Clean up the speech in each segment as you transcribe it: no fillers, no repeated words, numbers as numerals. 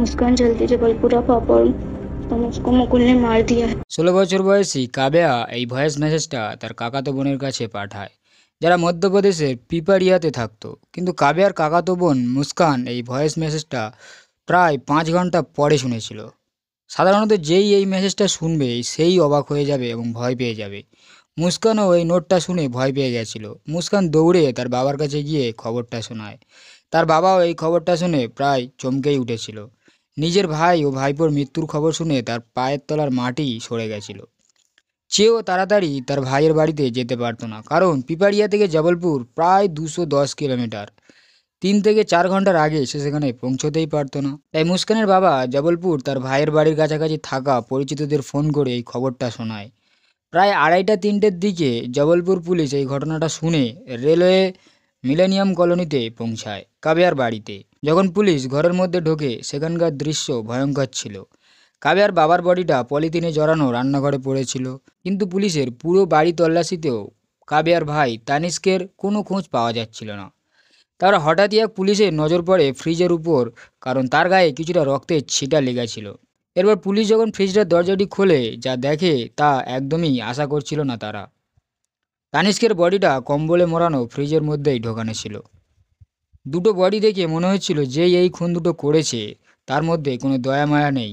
मुस्कान चलती जबलपुरा पापा तो मुझको मुकुल ने मार दिया है। 16 বছর বয়সী কাবেয়া এই ভয়েস মেসেজটা তার কাকাতো বোনের কাছে পাঠায়, যারা মধ্যপ্রদেশের পিপারিয়াতে থাকতো। কিন্তু কাবেয়ার কাকাতো বোন মুস্কান এই ভয়েস মেসেজটা প্রায় 5 ঘন্টা পরে শুনেছিল। সাধারণত যেই এই মেসেজটা শুনবে সেই অবাক হয়ে যাবে এবং ভয় পেয়ে যাবে। মুস্কানও এই নোটটা শুনে ভয় পেয়ে গেছিল। মুস্কান দৌড়ে তার বাবার কাছে গিয়ে খবরটা শোনায়। তার বাবাও এই খবরটা শুনে প্রায় চমকেই উঠেছিল। নিজের ভাই ও ভাইপোর মৃত্যুর খবর শুনে তার পায়ের তলার মাটি সরে গেছিল। চেয়েও তাড়াতাড়ি তার ভাইয়ের বাড়িতে যেতে পারতো না, কারণ পিপারিয়া থেকে জবলপুর প্রায় 210 কিলোমিটার। 3 থেকে 4 ঘন্টার আগে সে সেখানে পৌঁছতেই পারতো না। তাই মুস্কানের বাবা জবলপুর তার ভাইয়ের বাড়ির কাছাকাছি থাকা পরিচিতদের ফোন করে এই খবরটা শোনায়। প্রায় 2:30-3টের দিকে জবলপুর পুলিশ এই ঘটনাটা শুনে রেলওয়ে মিলেনিয়াম কলোনিতে পৌঁছায় কাবেয়ার বাড়িতে। যখন পুলিশ ঘরের মধ্যে ঢোকে সেখানকার দৃশ্য ভয়ঙ্কর ছিল। কাবেয়ার বাবার বডিটা পলিথিনে জড়ানো রান্নাঘরে পড়েছিল। কিন্তু পুলিশের পুরো বাড়ি তল্লাশিতেও কাবেয়ার ভাই তানিস্কের কোনো খোঁজ পাওয়া যাচ্ছিল না। তারা হঠাৎই এক পুলিশের নজর পড়ে ফ্রিজের উপর, কারণ তার গায়ে কিছুটা রক্তের ছিটা লেগেছিল। এরপর পুলিশ যখন ফ্রিজটার দরজাটি খোলে, যা দেখে তা একদমই আশা করছিল না তারা। তানিস্কের বডিটা কম্বলে মোড়ানো ফ্রিজের মধ্যেই ঢোকানো ছিল। দুটো বডি দেখে মনে হচ্ছিল যে এই খুন দুটো করেছে তার মধ্যে কোনো দয়া মায়া নেই।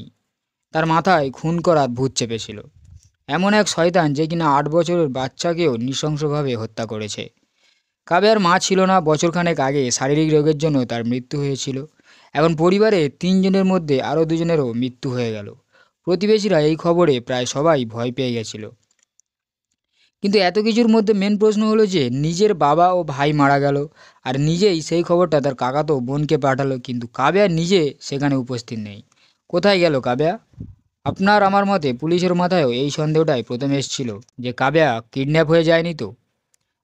তার মাথায় খুন করার ভূত চেপেছিল। এমন এক শয়তান যে কিনা 8 বছরের বাচ্চাকেও নৃশংসভাবে হত্যা করেছে। কাবেয়ার মা ছিল না, বছরখানেক আগে শারীরিক রোগের জন্য তার মৃত্যু হয়েছিল। এখন পরিবারে 3 জনের মধ্যে আরও 2জনেরও মৃত্যু হয়ে গেল। প্রতিবেশীরা এই খবরে প্রায় সবাই ভয় পেয়ে গেছিল। কিন্তু এত কিছুর মধ্যে মেন প্রশ্ন হলো যে নিজের বাবা ও ভাই মারা গেল, আর নিজেই সেই খবরটা তার কাকাতো বোনকে পাঠালো, কিন্তু কাবেয়া নিজে সেখানে উপস্থিত নেই। কোথায় গেল কাবেয়া? আপনার আমার মতে পুলিশের মাথায়ও এই সন্দেহটাই প্রথমে এসেছিল যে কাবেয়া কিডন্যাপ হয়ে যায়নি তো।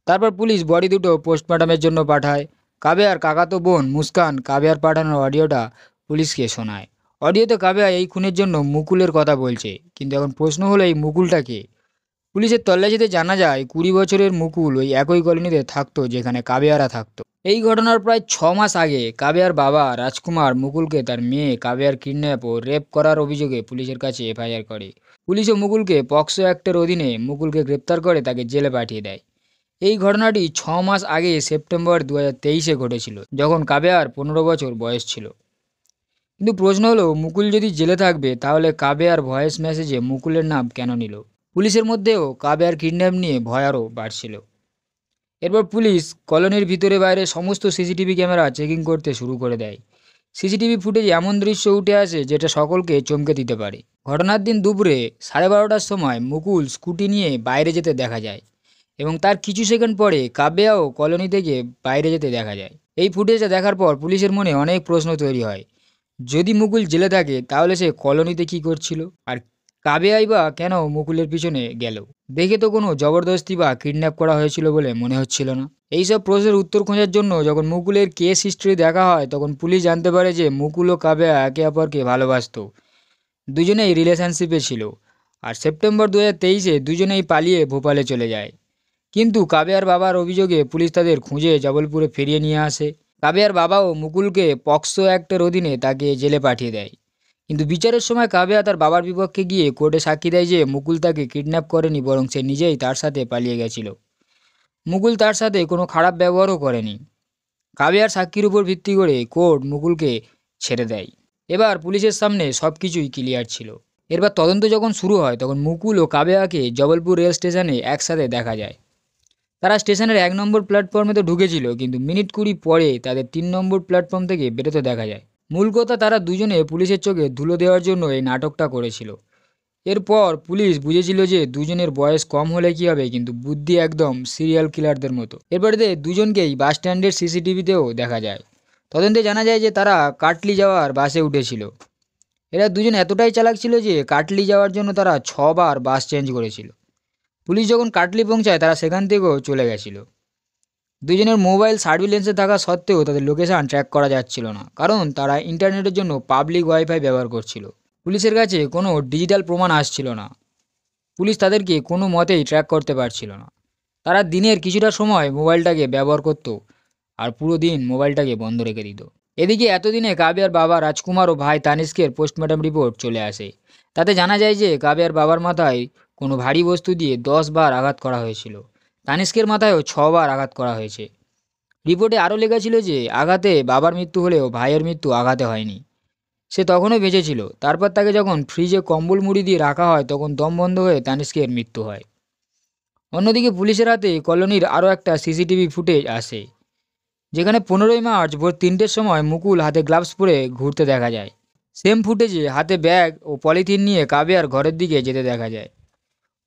তারপর পুলিশ বডি দুটো পোস্টমর্টমের জন্য পাঠায়। কাবেয়ার কাকাতো বোন মুস্কান কাবেয়ার পাঠানোর অডিওটা পুলিশকে শোনায়। অডিওতে কাবেয়া এই খুনের জন্য মুকুলের কথা বলছে, কিন্তু এখন প্রশ্ন হলো এই মুকুলটা কে? পুলিশের তল্লাশিতে জানা যায় 20 বছরের মুকুল ওই একই কলোনিতে থাকতো যেখানে কাবেয়ারা থাকতো। এই ঘটনার প্রায় 6 মাস আগে কাবেয়ার বাবা রাজকুমার মুকুলকে তার মেয়ে কাবেয়ার কিডন্যাপ ও রেপ করার অভিযোগে পুলিশের কাছে এফআইআর করে। পুলিশও মুকুলকে পক্সো অ্যাক্টের অধীনে মুকুলকে গ্রেপ্তার করে তাকে জেলে পাঠিয়ে দেয়। এই ঘটনাটি 6 মাস আগে সেপ্টেম্বর 2023-এ ঘটেছিল, যখন কাবেয়ার 15 বছর বয়স ছিল। কিন্তু প্রশ্ন হলো মুকুল যদি জেলে থাকবে তাহলে কাবেয়ার ভয়েস মেসেজে মুকুলের নাম কেন নিল? পুলিশের মধ্যেও কাবেয়ার কিডন্যাপ নিয়ে ভয় আরও বাড়ছিল। এরপর পুলিশ কলোনির ভিতরে বাইরে সমস্ত সিসিটিভি ক্যামেরা চেকিং করতে শুরু করে দেয়। সিসিটিভি ফুটেজে এমন দৃশ্য উঠে আসে যেটা সকলকে চমকে দিতে পারে। ঘটনার দিন দুপুরে 12:30টার সময় মুকুল স্কুটি নিয়ে বাইরে যেতে দেখা যায়, এবং তার কিছু সেকেন্ড পরে কাবেয়াও কলোনি থেকে বাইরে যেতে দেখা যায়। এই ফুটেজটা দেখার পর পুলিশের মনে অনেক প্রশ্ন তৈরি হয়। যদি মুকুল জেলে থাকে তাহলে সে কলোনিতে কি করছিল, আর কাবেয়াই বা কেন মুকুলের পিছনে গেল? দেখে তো কোনো জবরদস্তি বা কিডন্যাপ করা হয়েছিল বলে মনে হচ্ছিল না। এইসব প্রশ্নের উত্তর খোঁজার জন্য যখন মুকুলের কেস হিস্ট্রি দেখা হয়, তখন পুলিশ জানতে পারে যে মুকুল ও কাবেয়া একে অপরকে ভালোবাসতো, দুজনেই রিলেশনশিপে ছিল। আর সেপ্টেম্বর 2023-এ দুজনেই পালিয়ে ভোপালে চলে যায়। কিন্তু কাবেয়ার বাবার অভিযোগে পুলিশ তাদের খুঁজে জবলপুরে ফিরিয়ে নিয়ে আসে। কাবেয়ার বাবাও মুকুলকে পক্সো অ্যাক্টের অধীনে তাকে জেলে পাঠিয়ে দেয়। কিন্তু বিচারের সময় কাবেয়া তার বাবার বিপক্ষে গিয়ে কোর্টে সাক্ষী দেয় যে মুকুল তাকে কিডন্যাপ করেনি, বরং সে নিজেই তার সাথে পালিয়ে গেছিল। মুকুল তার সাথে কোনো খারাপ ব্যবহারও করেনি। কাবেয়ার সাক্ষীর উপর ভিত্তি করে কোর্ট মুকুলকে ছেড়ে দেয়। এবার পুলিশের সামনে সব কিছুই ক্লিয়ার ছিল। এরপর তদন্ত যখন শুরু হয় তখন মুকুল ও কাবেয়াকে জবলপুর রেল স্টেশনে একসাথে দেখা যায়। তারা স্টেশনের 1 নম্বর প্ল্যাটফর্মে তো ঢুকেছিল, কিন্তু মিনিট 20 পরে তাদের 3 নম্বর প্ল্যাটফর্ম থেকে বেরোতে দেখা যায়। মূল কথা, তারা দুজনে পুলিশের চোখে ধুলো দেওয়ার জন্য এই নাটকটা করেছিল। এরপর পুলিশ বুঝেছিল যে দুজনের বয়স কম হলে কী হবে, কিন্তু বুদ্ধি একদম সিরিয়াল কিলারদের মতো। এরপরে দুজনকেই বাস স্ট্যান্ডের সিসিটিভিতেও দেখা যায়। তদন্তে জানা যায় যে তারা কাটলি যাওয়ার বাসে উঠেছিল। এরা দুজন এতটাই চালাক ছিল যে কাটলি যাওয়ার জন্য তারা 6 বার বাস চেঞ্জ করেছিল। পুলিশ যখন কাটলি পৌঁছায় তারা সেখান থেকেও চলে গেছিল। দুজনের মোবাইল সার্ভিলেন্সে থাকা সত্ত্বেও তাদের লোকেশান ট্র্যাক করা যাচ্ছিল না, কারণ তারা ইন্টারনেটের জন্য পাবলিক ওয়াইফাই ব্যবহার করছিল। পুলিশের কাছে কোনো ডিজিটাল প্রমাণ আসছিল না। পুলিশ তাদেরকে কোনো মতেই ট্র্যাক করতে পারছিল না। তারা দিনের কিছুটা সময় মোবাইলটাকে ব্যবহার করতো, আর পুরো দিন মোবাইলটাকে বন্ধ রেখে দিত। এদিকে এতদিনে কাব্যার বাবা রাজকুমার ও ভাই তানিষ্কের পোস্টমর্টম রিপোর্ট চলে আসে। তাতে জানা যায় যে কাব্যার বাবার মাথায় কোনো ভারী বস্তু দিয়ে 10 বার আঘাত করা হয়েছিল। তানিষ্কের মাথায়ও 6 বার আঘাত করা হয়েছে। রিপোর্টে আরও লেখা ছিল যে আঘাতে বাবার মৃত্যু হলেও ভাইয়ের মৃত্যু আঘাতে হয়নি। সে তখনও বেঁচে ছিল। তারপর তাকে যখন ফ্রিজে কম্বল মুড়ি দিয়ে রাখা হয় তখন দম বন্ধ হয়ে তানিষ্কের মৃত্যু হয়। অন্যদিকে পুলিশের হাতে কলোনির আরও একটা সিসিটিভি ফুটেজ আসে, যেখানে 15ই মার্চ ভোর 3টের সময় মুকুল হাতে গ্লাভস পরে ঘুরতে দেখা যায়। সেম ফুটেজে হাতে ব্যাগ ও পলিথিন নিয়ে কাব্যার ঘরের দিকে যেতে দেখা যায়।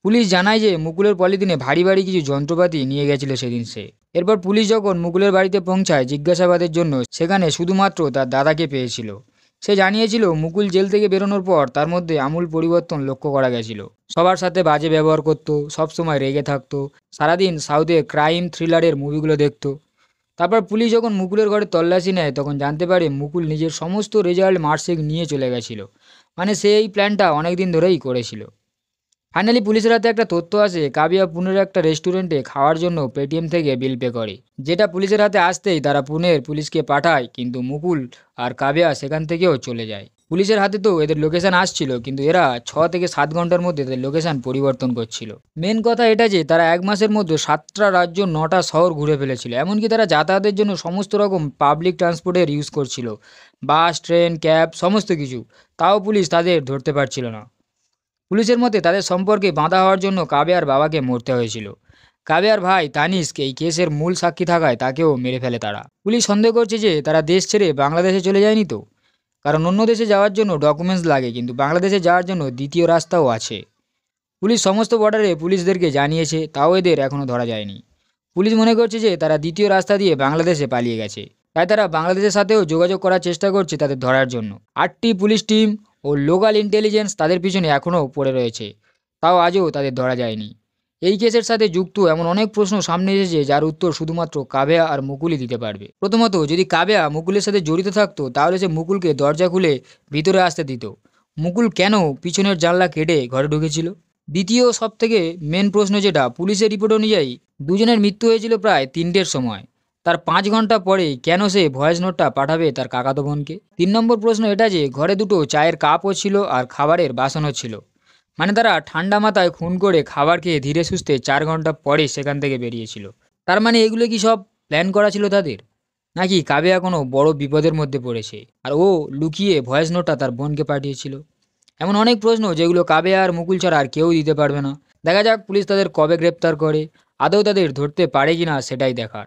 পুলিশ জানায় যে মুকুলের পলিথিনে ভারী ভারী কিছু যন্ত্রপাতি নিয়ে গেছিল সেদিন সে। এরপর পুলিশ যখন মুকুলের বাড়িতে পৌঁছায় জিজ্ঞাসাবাদের জন্য, সেখানে শুধুমাত্র তার দাদাকে পেয়েছিল। সে জানিয়েছিল মুকুল জেল থেকে বেরোনোর পর তার মধ্যে আমূল পরিবর্তন লক্ষ্য করা গেছিল। সবার সাথে বাজে ব্যবহার করত, সবসময় রেগে থাকতো, সারাদিন সাউথের ক্রাইম থ্রিলারের মুভিগুলো দেখতো। তারপর পুলিশ যখন মুকুলের ঘরে তল্লাশি নেয় তখন জানতে পারে মুকুল নিজের সমস্ত রেজাল্ট মার্কশিট নিয়ে চলে গেছিল। মানে সে এই প্ল্যানটা অনেক দিন ধরেই করেছিল। ফাইনালি পুলিশের হাতে একটা তথ্য আসে, কাবিয়া পুনের একটা রেস্টুরেন্টে খাওয়ার জন্য পেটিএম থেকে বিল পে করে, যেটা পুলিশের হাতে আসতেই তারা পুনের পুলিশকে পাঠায়, কিন্তু মুকুল আর কাবিয়া সেখান থেকেও চলে যায়। পুলিশের হাতে তো এদের লোকেশন আসছিল, কিন্তু এরা 6 থেকে 7 ঘন্টার মধ্যে তাদের লোকেশন পরিবর্তন করছিল। মেন কথা এটা যে তারা 1 মাসের মধ্যে 7টা রাজ্য 9টা শহর ঘুরে ফেলেছিল। এমনকি তারা যাতায়াতের জন্য সমস্ত রকম পাবলিক ট্রান্সপোর্টের ইউজ করছিল, বাস, ট্রেন, ক্যাব, সমস্ত কিছু। তাও পুলিশ তাদের ধরতে পারছিল না। পুলিশের মতে তাদের সম্পর্কে বাঁধা হওয়ার জন্য কাবেয়ার বাবাকে মরতে হয়েছিল। কাবেয়ার ভাই তানিষ্ক এই কেসের মূল সাক্ষী থাকায় তাকেও মেরে ফেলে তারা। পুলিশ সন্দেহ করছে যে তারা দেশ ছেড়ে বাংলাদেশে চলে যায়নি তো, কারণ অন্য দেশে যাওয়ার জন্য ডকুমেন্টস লাগে, কিন্তু বাংলাদেশে যাওয়ার জন্য দ্বিতীয় রাস্তাও আছে। পুলিশ সমস্ত বর্ডারে পুলিশদেরকে জানিয়েছে, তাও এদের এখনও ধরা যায়নি। পুলিশ মনে করছে যে তারা দ্বিতীয় রাস্তা দিয়ে বাংলাদেশে পালিয়ে গেছে, তাই তারা বাংলাদেশের সাথেও যোগাযোগ করার চেষ্টা করছে তাদের ধরার জন্য। 8টি পুলিশ টিম ও লোকাল ইন্টেলিজেন্স তাদের পিছনে এখনও পড়ে রয়েছে, তাও আজও তাদের ধরা যায়নি। এই কেসের সাথে যুক্ত এমন অনেক প্রশ্ন সামনে এসেছে যার উত্তর শুধুমাত্র কাবেয়া আর মুকুলই দিতে পারবে। প্রথমত, যদি কাবেয়া মুকুলের সাথে জড়িত থাকতো তাহলে সে মুকুলকে দরজা খুলে ভিতরে আসতে দিত। মুকুল কেন পিছনের জানলা কেটে ঘরে ঢুকেছিল? দ্বিতীয় সবথেকে মেন প্রশ্ন, যেটা পুলিশের রিপোর্ট অনুযায়ী দুজনের মৃত্যু হয়েছিল প্রায় 3টের সময়, তার 5 ঘন্টা পরে কেন সে ভয়েস নোটটা পাঠাবে তার কাকাতো বোনকে? 3 নম্বর প্রশ্ন এটা যে ঘরে দুটো চায়ের কাপও ছিল আর খাবারের বাসনও ছিল, মানে তারা ঠান্ডা মাথায় খুন করে খাবার খেয়ে ধীরে সুস্থে 4 ঘন্টা পরে সেখান থেকে বেরিয়েছিল। তার মানে এগুলো কি সব প্ল্যান করা ছিল তাদের, নাকি কাবেয়া কোনো বড় বিপদের মধ্যে পড়েছে আর ও লুকিয়ে ভয়েস নোটটা তার বোনকে পাঠিয়েছিল? এমন অনেক প্রশ্ন যেগুলো কাবেয়া আর মুকুল ছাড়া আর কেউ দিতে পারবে না। দেখা যাক পুলিশ তাদের কবে গ্রেপ্তার করে, আদৌ তাদের ধরতে পারে কিনা সেটাই দেখার।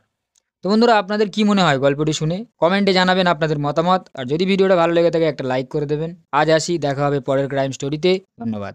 তো বন্ধুরা, আপনাদের কি মনে হয় গল্পটি শুনে? কমেন্টে জানাবেন আপনাদের মতামত, আর যদি ভিডিওটা ভালো লেগে থাকে একটা লাইক করে দেবেন। আজ আসি, দেখা হবে পরের ক্রাইম স্টোরিতে। ধন্যবাদ।